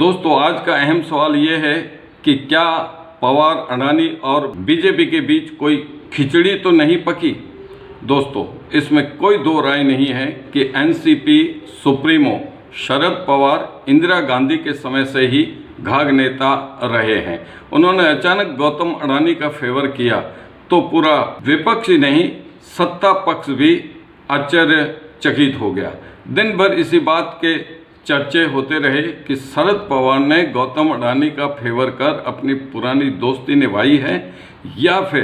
दोस्तों, आज का अहम सवाल ये है कि क्या पवार, अडानी और बीजेपी के बीच कोई खिचड़ी तो नहीं पकी। दोस्तों, इसमें कोई दो राय नहीं है कि एनसीपी सुप्रीमो शरद पवार इंदिरा गांधी के समय से ही घाघ नेता रहे हैं। उन्होंने अचानक गौतम अडानी का फेवर किया तो पूरा विपक्ष ही नहीं, सत्ता पक्ष भी आश्चर्यचकित हो गया। दिन भर इसी बात के चर्चे होते रहे कि शरद पवार ने गौतम अडानी का फेवर कर अपनी पुरानी दोस्ती निभाई है या फिर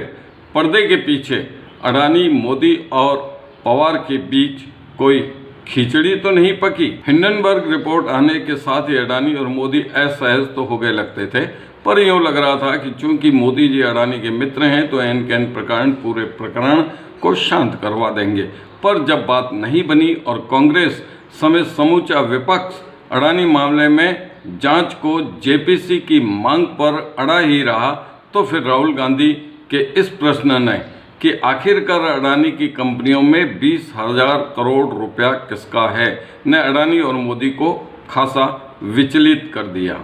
पर्दे के पीछे अडानी, मोदी और पवार के बीच कोई खिचड़ी तो नहीं पकी। हिंडनबर्ग रिपोर्ट आने के साथ ही अडानी और मोदी असहज तो हो गए लगते थे, पर यूँ लग रहा था कि चूंकि मोदी जी अडानी के मित्र हैं तो एन प्रकरण पूरे प्रकरण को शांत करवा देंगे। पर जब बात नहीं बनी और कांग्रेस समेत समूचा विपक्ष अडानी मामले में जांच को जेपीसी की मांग पर अड़ा ही रहा, तो फिर राहुल गांधी के इस प्रश्न ने कि आखिरकार अडानी की कंपनियों में 20,000 करोड़ रुपया किसका है, ने अडानी और मोदी को खासा विचलित कर दिया।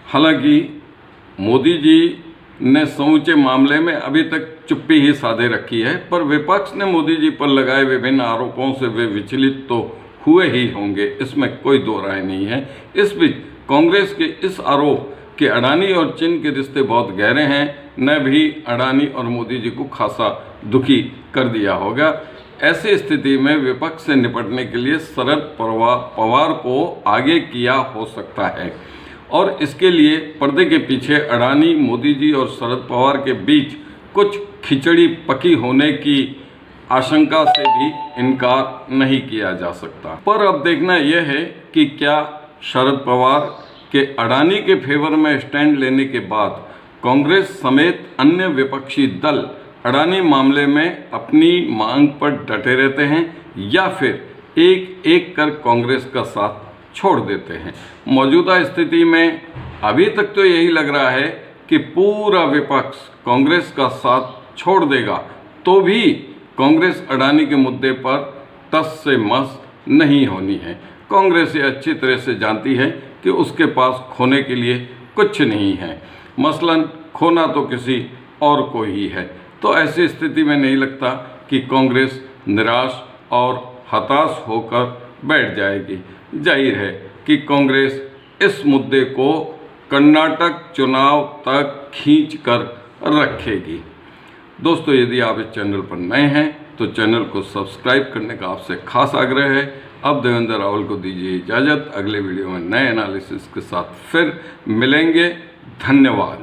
हालांकि मोदी जी ने समूचे मामले में अभी तक चुप्पी ही साधे रखी है, पर विपक्ष ने मोदी जी पर लगाए विभिन्न आरोपों से वे विचलित तो हुए ही होंगे, इसमें कोई दो राय नहीं है। इस बीच कांग्रेस के इस आरोप कि अडानी और चीन के रिश्ते बहुत गहरे हैं ने भी अडानी और मोदी जी को खासा दुखी कर दिया होगा। ऐसी स्थिति में विपक्ष से निपटने के लिए शरद पवार को आगे किया हो सकता है और इसके लिए पर्दे के पीछे अडानी, मोदी जी और शरद पवार के बीच कुछ खिचड़ी पकी होने की आशंका से भी इनकार नहीं किया जा सकता। पर अब देखना यह है कि क्या शरद पवार के अडानी के फेवर में स्टैंड लेने के बाद कांग्रेस समेत अन्य विपक्षी दल अडानी मामले में अपनी मांग पर डटे रहते हैं या फिर एक एक कर कांग्रेस का साथ छोड़ देते हैं। मौजूदा स्थिति में अभी तक तो यही लग रहा है कि पूरा विपक्ष कांग्रेस का साथ छोड़ देगा, तो भी कांग्रेस अडानी के मुद्दे पर तस से मस नहीं होनी है। कांग्रेस ये अच्छी तरह से जानती है कि उसके पास खोने के लिए कुछ नहीं है, मसलन खोना तो किसी और को ही है। तो ऐसी स्थिति में नहीं लगता कि कांग्रेस निराश और हताश होकर बैठ जाएगी। जाहिर है कि कांग्रेस इस मुद्दे को कर्नाटक चुनाव तक खींच कर रखेगी। दोस्तों, यदि आप इस चैनल पर नए हैं तो चैनल को सब्सक्राइब करने का आपसे खास आग्रह है। अब देवेंद्र रावल को दीजिए इजाज़त। अगले वीडियो में नए एनालिसिस के साथ फिर मिलेंगे। धन्यवाद।